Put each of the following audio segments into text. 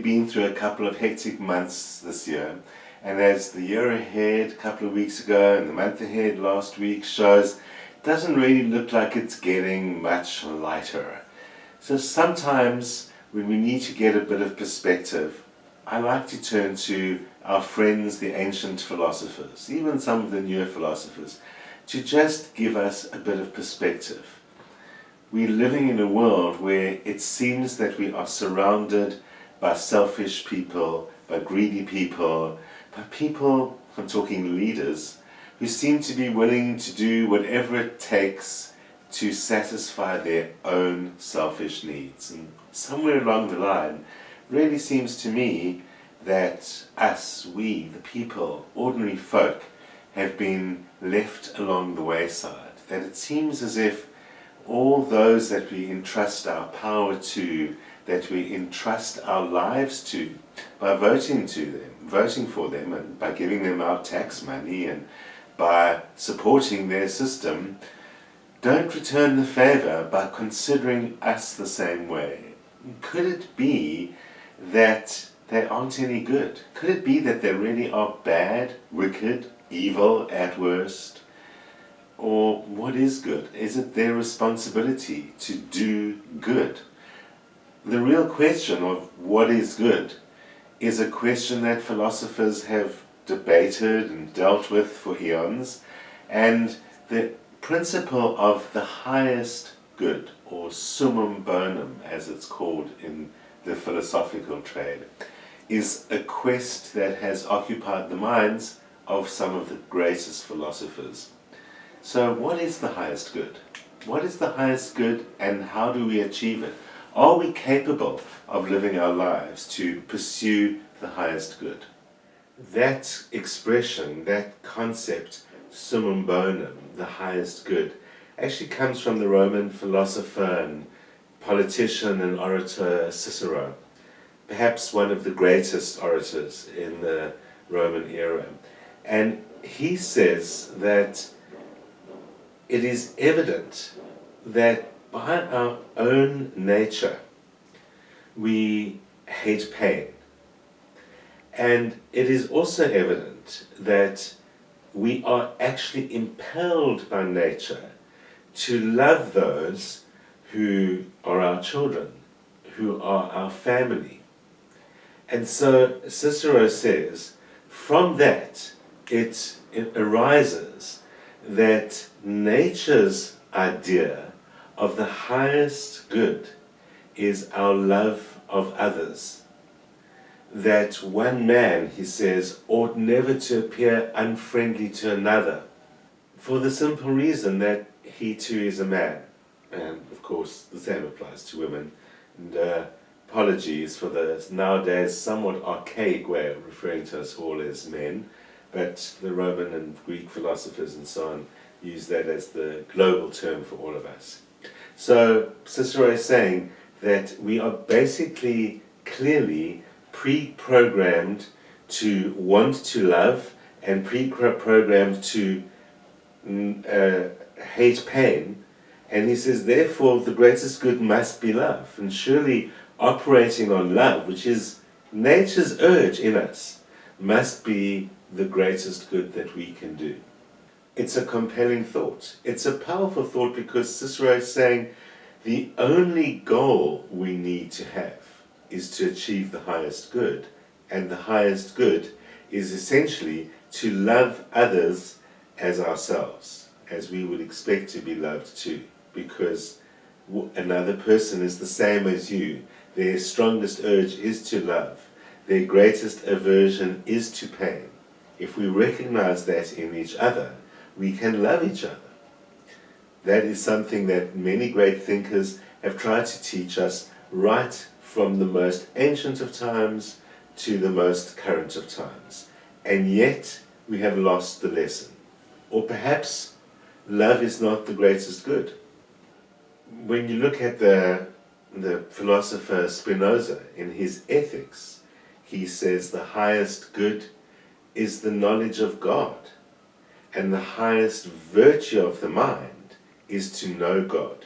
been through a couple of hectic months this year, and as the year ahead a couple of weeks ago and the month ahead last week shows, it doesn't really look like it's getting much lighter. So sometimes when we need to get a bit of perspective, I like to turn to our friends, the ancient philosophers, even some of the newer philosophers, to just give us a bit of perspective. We're living in a world where it seems that we are surrounded by selfish people, by greedy people, by people, I'm talking leaders, who seem to be willing to do whatever it takes to satisfy their own selfish needs. And somewhere along the line, really seems to me that us, we, the people, ordinary folk, have been left along the wayside. That it seems as if all those that we entrust our power to, that we entrust our lives to, by voting for them, and by giving them our tax money, and by supporting their system, don't return the favour by considering us the same way. Could it be that they aren't any good? Could it be that they really are bad, wicked, evil at worst? Or what is good? Is it their responsibility to do good? The real question of what is good is a question that philosophers have debated and dealt with for eons, and the principle of the highest good, or summum bonum as it's called in the philosophical trade, is a quest that has occupied the minds of some of the greatest philosophers. So what is the highest good? What is the highest good, and how do we achieve it? Are we capable of living our lives to pursue the highest good? That expression, that concept, summum bonum, the highest good, actually comes from the Roman philosopher and politician and orator Cicero, perhaps one of the greatest orators in the Roman era. And he says that it is evident that by our own nature we hate pain. And it is also evident that we are actually impelled by nature to love those who are our children, who are our family. And so Cicero says, from that it arises that nature's idea of the highest good is our love of others. That one man, he says, ought never to appear unfriendly to another, for the simple reason that he too is a man. And of course the same applies to women. And apologies for the nowadays somewhat archaic way of referring to us all as men, but the Roman and Greek philosophers and so on use that as the global term for all of us. So Cicero is saying that we are basically clearly pre-programmed to want to love and pre-programmed to hate pain. And he says, therefore, the greatest good must be love. And surely operating on love, which is nature's urge in us, must be the greatest good that we can do. It's a compelling thought. It's a powerful thought, because Cicero is saying the only goal we need to have is to achieve the highest good. And the highest good is essentially to love others as ourselves, as we would expect to be loved too. Because another person is the same as you. Their strongest urge is to love. Their greatest aversion is to pain. If we recognize that in each other, we can love each other. That is something that many great thinkers have tried to teach us, right from the most ancient of times to the most current of times. And yet we have lost the lesson. Or perhaps love is not the greatest good. When you look at the philosopher Spinoza, in his Ethics, he says the highest good is the knowledge of God, and the highest virtue of the mind is to know God.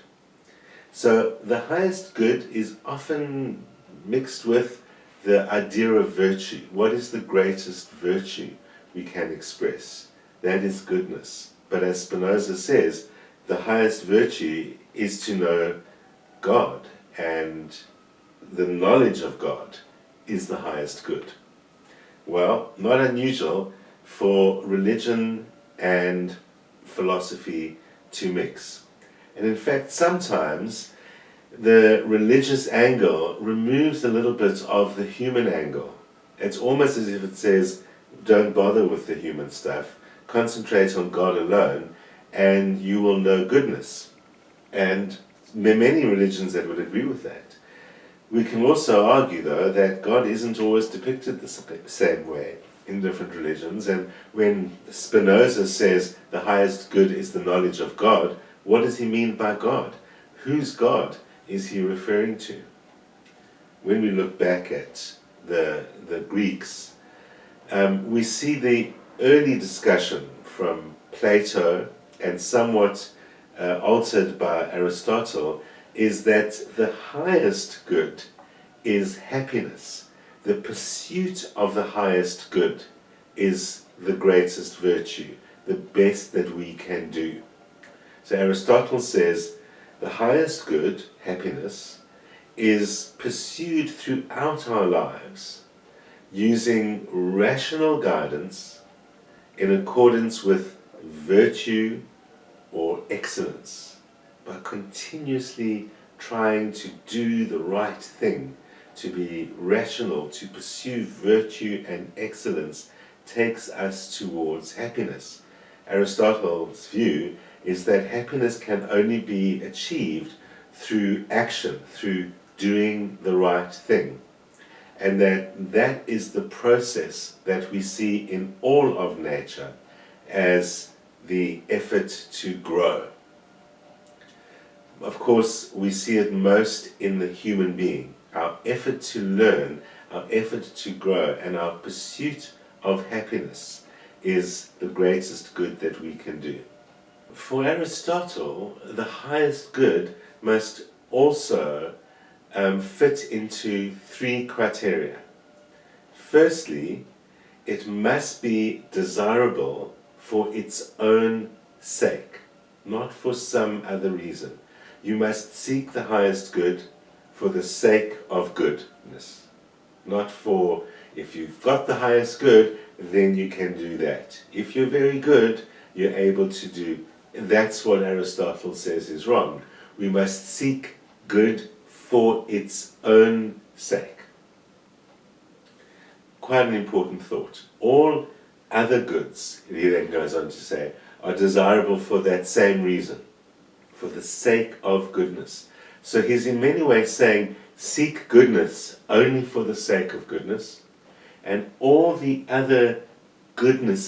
So the highest good is often mixed with the idea of virtue. What is the greatest virtue we can express? That is goodness. But as Spinoza says, the highest virtue is to know God, and the knowledge of God is the highest good. Well, not unusual for religion and philosophy to mix. And in fact, sometimes the religious angle removes a little bit of the human angle. It's almost as if it says, don't bother with the human stuff, concentrate on God alone, and you will know goodness. And there are many religions that would agree with that. We can also argue, though, that God isn't always depicted the same way in different religions, and when Spinoza says the highest good is the knowledge of God, what does he mean by God? Whose God is he referring to? When we look back at the Greeks, we see the early discussion from Plato and somewhat altered by Aristotle is that the highest good is happiness. The pursuit of the highest good is the greatest virtue, the best that we can do. So Aristotle says the highest good, happiness, is pursued throughout our lives using rational guidance in accordance with virtue or excellence, by continuously trying to do the right thing, to be rational, to pursue virtue and excellence takes us towards happiness. Aristotle's view is that happiness can only be achieved through action, through doing the right thing. And that is the process that we see in all of nature as the effort to grow. Of course, we see it most in the human being. Our effort to learn, our effort to grow, and our pursuit of happiness is the greatest good that we can do. For Aristotle, the highest good must also fit into three criteria. Firstly, it must be desirable for its own sake, not for some other reason. You must seek the highest good for the sake of goodness, not for, if you've got the highest good, then you can do that. If you're very good, you're able to do. That's what Aristotle says is wrong. We must seek good for its own sake. Quite an important thought. All other goods, he then goes on to say, are desirable for that same reason, for the sake of goodness. So he's in many ways saying, seek goodness only for the sake of goodness, and all the other goods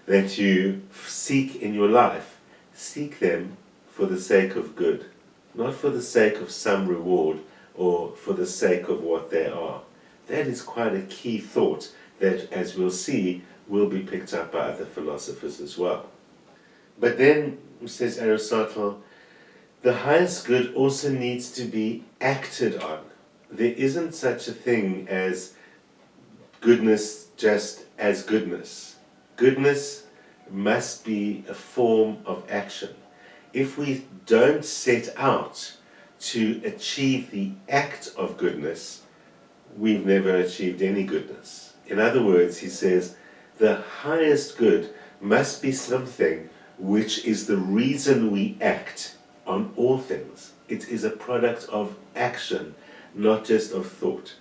that you seek in your life, seek them for the sake of good, not for the sake of some reward or for the sake of what they are. That is quite a key thought that, as we'll see, will be picked up by other philosophers as well. But then, says Aristotle, the highest good also needs to be acted on. There isn't such a thing as goodness just as goodness. Goodness must be a form of action. If we don't set out to achieve the act of goodness, we've never achieved any goodness. In other words, he says, the highest good must be something which is the reason we act on all things. It is a product of action, not just of thought.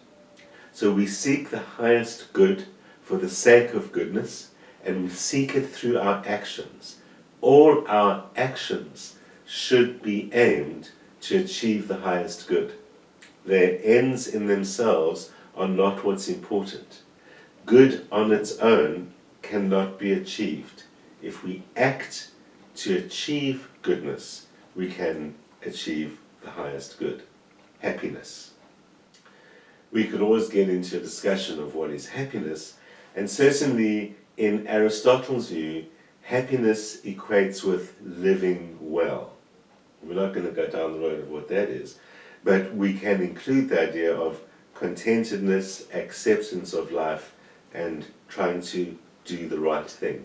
So we seek the highest good for the sake of goodness, and we seek it through our actions. All our actions should be aimed to achieve the highest good. Their ends in themselves are not what's important. Good on its own cannot be achieved. If we act to achieve goodness, we can achieve the highest good, happiness. We could always get into a discussion of what is happiness, and certainly in Aristotle's view, happiness equates with living well. We're not going to go down the road of what that is, but we can include the idea of contentedness, acceptance of life, and trying to do the right thing.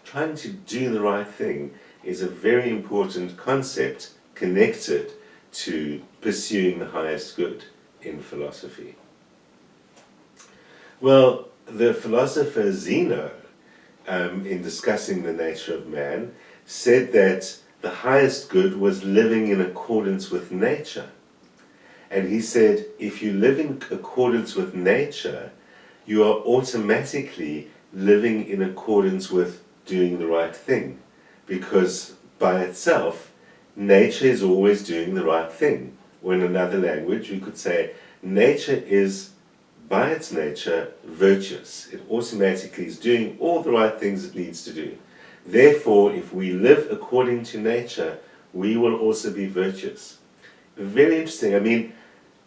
Trying to do the right thing is a very important concept connected to pursuing the highest good in philosophy. Well, the philosopher Zeno, in discussing the nature of man, said that the highest good was living in accordance with nature. And he said, if you live in accordance with nature, you are automatically living in accordance with doing the right thing. Because by itself, nature is always doing the right thing. Or in another language, we could say, nature is, by its nature, virtuous. It automatically is doing all the right things it needs to do. Therefore, if we live according to nature, we will also be virtuous. Very interesting. I mean,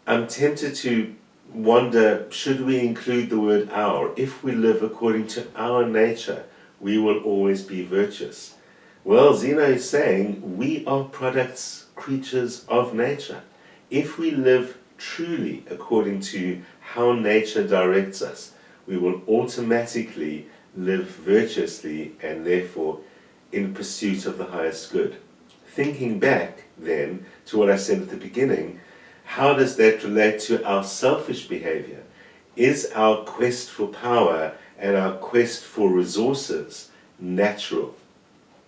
I'm tempted to wonder, should we include the word our? If we live according to our nature, we will always be virtuous. Well, Zeno is saying we are products, creatures of nature. If we live truly according to how nature directs us, we will automatically live virtuously and therefore in pursuit of the highest good. Thinking back then to what I said at the beginning, how does that relate to our selfish behavior? Is our quest for power and our quest for resources natural?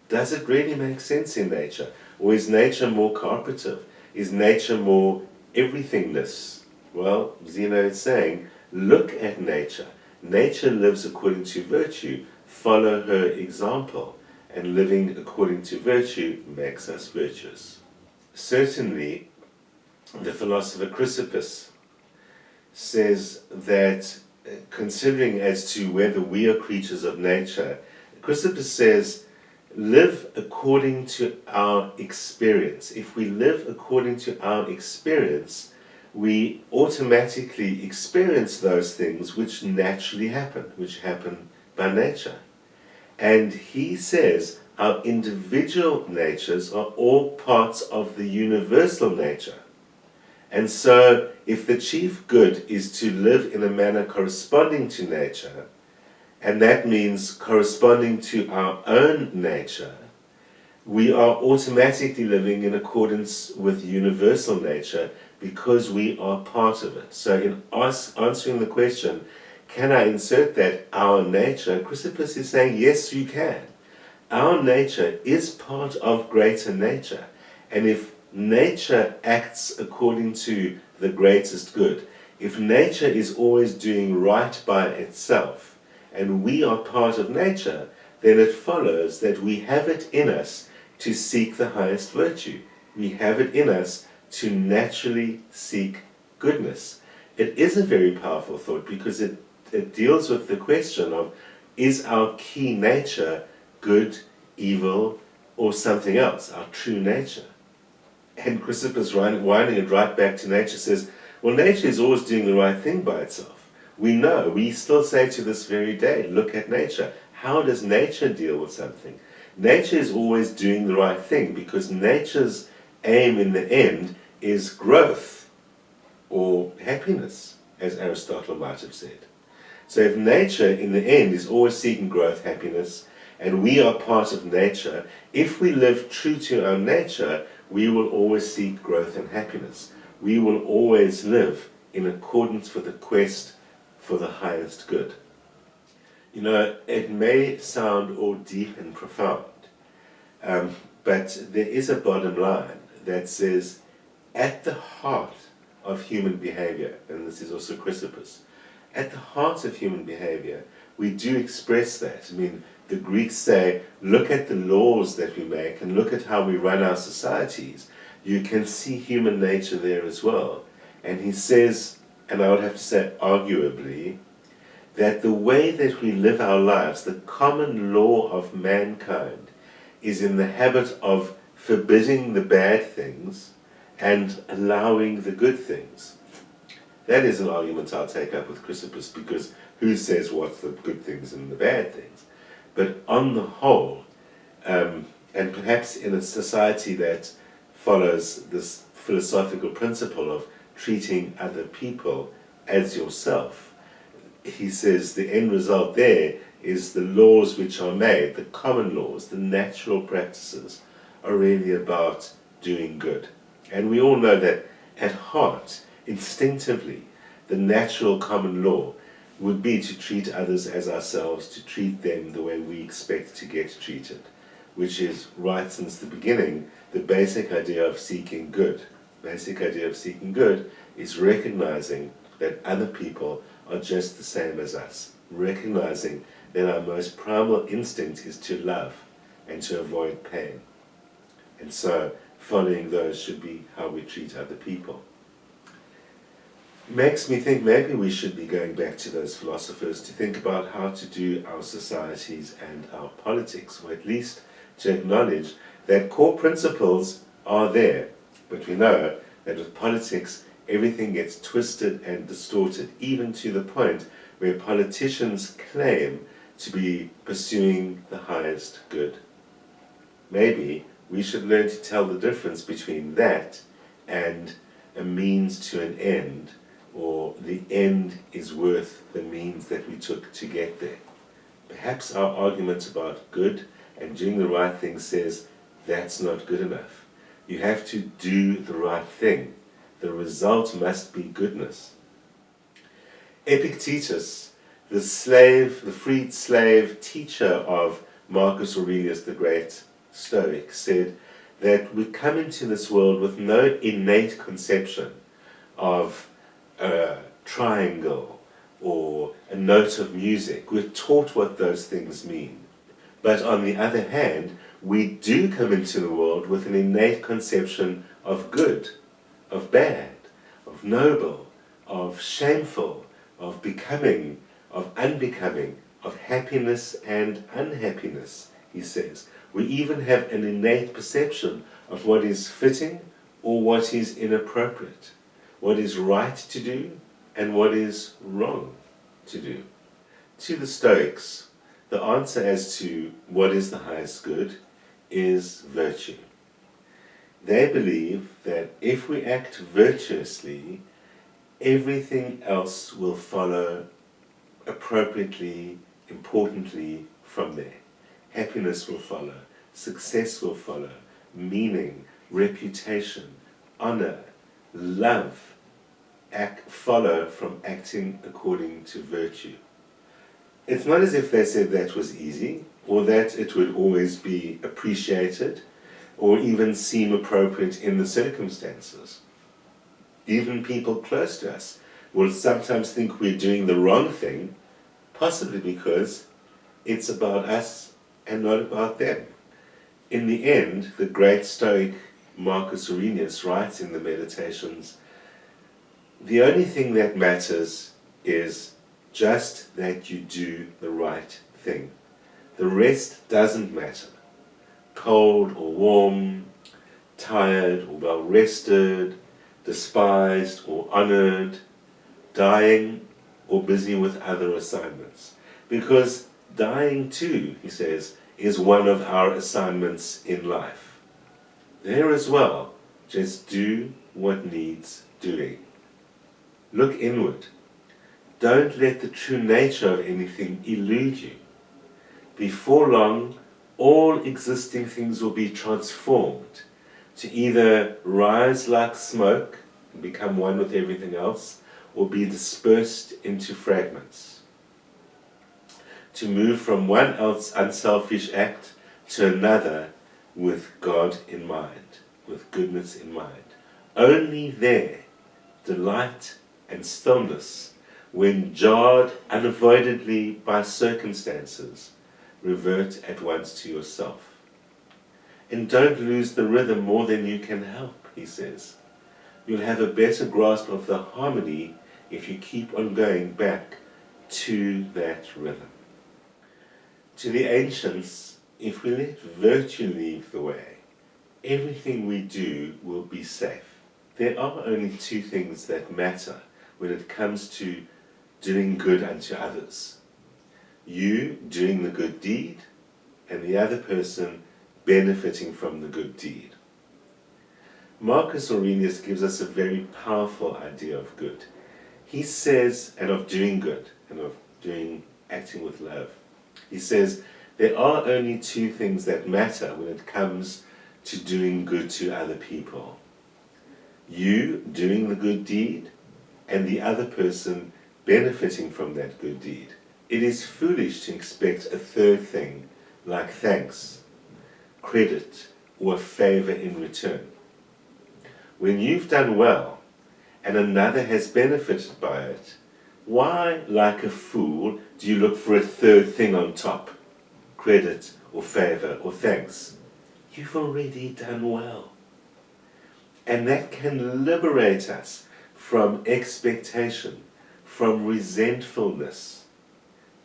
Does it really make sense in nature? Or is nature more cooperative? Is nature more everythingness? Well, Zeno is saying, look at nature. Nature lives according to virtue. Follow her example. And living according to virtue makes us virtuous. Certainly, the philosopher Chrysippus says that, considering as to whether we are creatures of nature, Chrysippus says, live according to our experience. If we live according to our experience, we automatically experience those things which naturally happen, which happen by nature. And he says our individual natures are all parts of the universal nature. And so, if the chief good is to live in a manner corresponding to nature, and that means corresponding to our own nature, we are automatically living in accordance with universal nature because we are part of it. So in answering the question, can I insert that our nature, Chrysippus is saying, yes, you can. Our nature is part of greater nature. And if nature acts according to the greatest good, if nature is always doing right by itself, and we are part of nature, then it follows that we have it in us to seek the highest virtue. We have it in us to naturally seek goodness. It is a very powerful thought because it deals with the question of, is our key nature good, evil, or something else, our true nature? And Chrysippus, winding it right back to nature, says, well, nature is always doing the right thing by itself. We know, we still say to this very day, look at nature. How does nature deal with something? Nature is always doing the right thing because nature's aim in the end is growth or happiness, as Aristotle might have said. So if nature in the end is always seeking growth, happiness, and we are part of nature, if we live true to our nature, we will always seek growth and happiness. We will always live in accordance with the quest for the highest good. You know, it may sound all deep and profound, but there is a bottom line that says, at the heart of human behavior, and this is also Chrysippus, at the heart of human behavior, we do express that. I mean, the Greeks say, look at the laws that we make and look at how we run our societies. You can see human nature there as well. And he says, and I would have to say arguably, that the way that we live our lives, the common law of mankind, is in the habit of forbidding the bad things and allowing the good things. That is an argument I'll take up with Chrysippus, because who says what's the good things and the bad things? But on the whole, and perhaps in a society that follows this philosophical principle of treating other people as yourself. He says the end result there is the laws which are made, the common laws, the natural practices, are really about doing good. And we all know that at heart, instinctively, the natural common law would be to treat others as ourselves, to treat them the way we expect to get treated, which is right since the beginning, the basic idea of seeking good. Basic idea of seeking good is recognizing that other people are just the same as us, recognizing that our most primal instinct is to love and to avoid pain. And so following those should be how we treat other people. Makes me think maybe we should be going back to those philosophers to think about how to do our societies and our politics, or at least to acknowledge that core principles are there. But we know that with politics, everything gets twisted and distorted, even to the point where politicians claim to be pursuing the highest good. Maybe we should learn to tell the difference between that and a means to an end, or the end is worth the means that we took to get there. Perhaps our argument about good and doing the right thing says that's not good enough. You have to do the right thing. The result must be goodness. Epictetus, the freed slave teacher of Marcus Aurelius the Great Stoic, said that we come into this world with no innate conception of a triangle or a note of music. We're taught what those things mean. But on the other hand, we do come into the world with an innate conception of good, of bad, of noble, of shameful, of becoming, of unbecoming, of happiness and unhappiness, he says. We even have an innate perception of what is fitting or what is inappropriate, what is right to do and what is wrong to do. To the Stoics, the answer as to what is the highest good is virtue. They believe that if we act virtuously, everything else will follow appropriately, importantly from there. Happiness will follow, success will follow, meaning, reputation, honor, love follow from acting according to virtue. It's not as if they said that was easy, or that it would always be appreciated, or even seem appropriate in the circumstances. Even people close to us will sometimes think we're doing the wrong thing, possibly because it's about us and not about them. In the end, the great Stoic Marcus Aurelius writes in the Meditations, the only thing that matters is just that you do the right thing. The rest doesn't matter. Cold or warm, tired or well rested, despised or honored, dying or busy with other assignments. Because dying too, he says, is one of our assignments in life. There as well, just do what needs doing. Look inward. Don't let the true nature of anything elude you. Before long, all existing things will be transformed to either rise like smoke and become one with everything else, or be dispersed into fragments. To move from one else unselfish act to another with God in mind, with goodness in mind. Only there, delight and stillness, when jarred unavoidably by circumstances, revert at once to yourself. And don't lose the rhythm more than you can help, he says. You'll have a better grasp of the harmony if you keep on going back to that rhythm. To the ancients, if we let virtue lead the way, everything we do will be safe. There are only two things that matter when it comes to doing good unto others. You doing the good deed, and the other person benefiting from the good deed. Marcus Aurelius gives us a very powerful idea of good. he says, and of doing good, and of acting with love. He says, there are only two things that matter when it comes to doing good to other people. You doing the good deed, and the other person benefiting from that good deed. It is foolish to expect a third thing, like thanks, credit, or a favor in return. When you've done well, and another has benefited by it, why, like a fool, do you look for a third thing on top? Credit, or favor, or thanks. You've already done well. And that can liberate us from expectation, from resentfulness.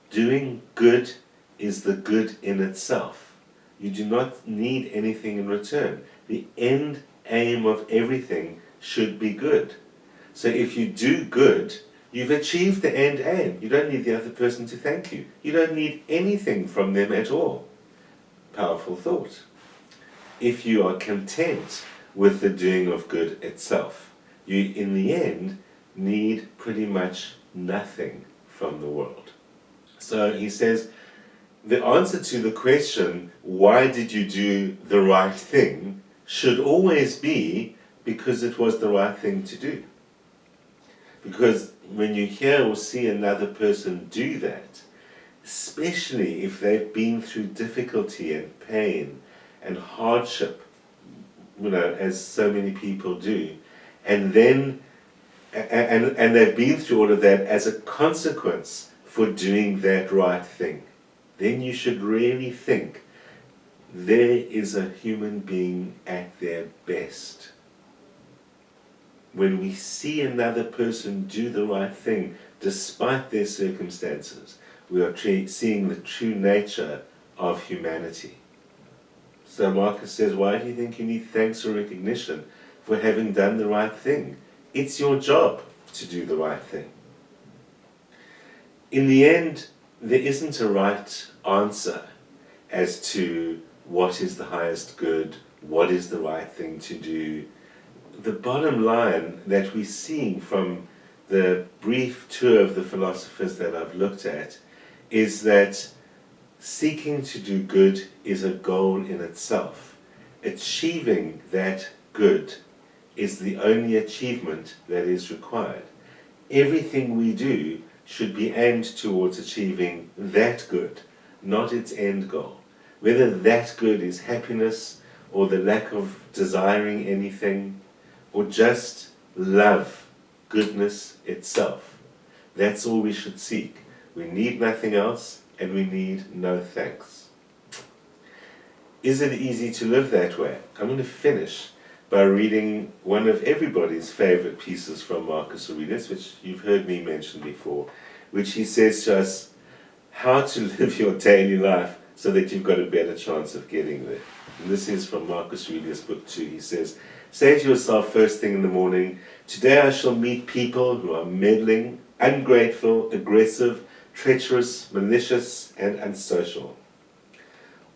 Doing good is the good in itself. You do not need anything in return. The end aim of everything should be good. So if you do good, you've achieved the end aim. You don't need the other person to thank you. You don't need anything from them at all. Powerful thought. If you are content with the doing of good itself, you in the end need pretty much nothing from the world. So he says, the answer to the question, why did you do the right thing, should always be because it was the right thing to do. Because when you hear or see another person do that, especially if they've been through difficulty and pain and hardship, as so many people do, and then and they've been through all of that as a consequence for doing that right thing, then you should really think there is a human being at their best. When we see another person do the right thing despite their circumstances, we are seeing the true nature of humanity. So Marcus says, why do you think you need thanks or recognition for having done the right thing? It's your job to do the right thing. In the end, there isn't a right answer as to what is the highest good, what is the right thing to do. The bottom line that we're seeing from the brief tour of the philosophers that I've looked at is that seeking to do good is a goal in itself. Achieving that good is the only achievement that is required. Everything we do should be aimed towards achieving that good, not its end goal. Whether that good is happiness or the lack of desiring anything, or just love, goodness itself. That's all we should seek. We need nothing else, and we need no thanks. Is it easy to live that way? I'm going to finish by reading one of everybody's favorite pieces from Marcus Aurelius, which you've heard me mention before, which he says to us how to live your daily life so that you've got a better chance of getting there. And this is from Marcus Aurelius, book 2. He says, say to yourself first thing in the morning, today I shall meet people who are meddling, ungrateful, aggressive, treacherous, malicious, and unsocial.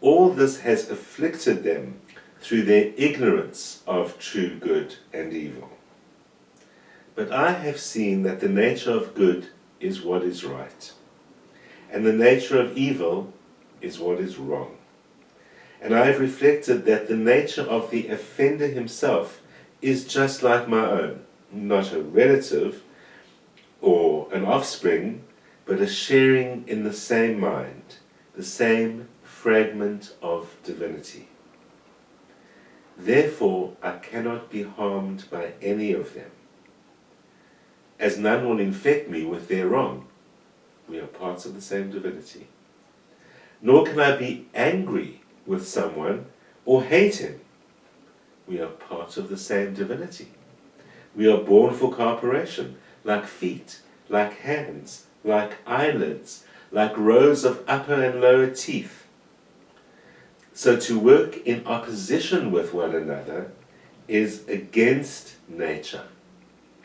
All this has afflicted them through their ignorance of true good and evil. But I have seen that the nature of good is what is right, and the nature of evil is what is wrong. And I have reflected that the nature of the offender himself is just like my own, not a relative or an offspring, but a sharing in the same mind, the same fragment of divinity. Therefore, I cannot be harmed by any of them, as none will infect me with their wrong. We are parts of the same divinity. Nor can I be angry with someone or hate him. We are part of the same divinity. We are born for cooperation, like feet, like hands, like eyelids, like rows of upper and lower teeth. So to work in opposition with one another is against nature,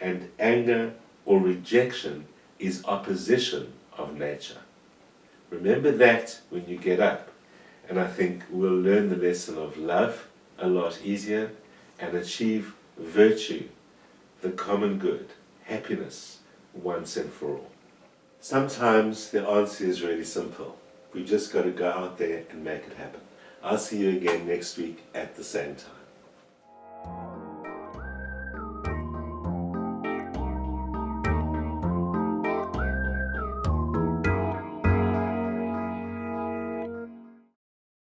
and anger or rejection is opposition of nature. Remember that when you get up, and I think we'll learn the lesson of love a lot easier and achieve virtue, the common good, happiness, once and for all. Sometimes the answer is really simple. We just got to go out there and make it happen. I'll see you again next week at the same time.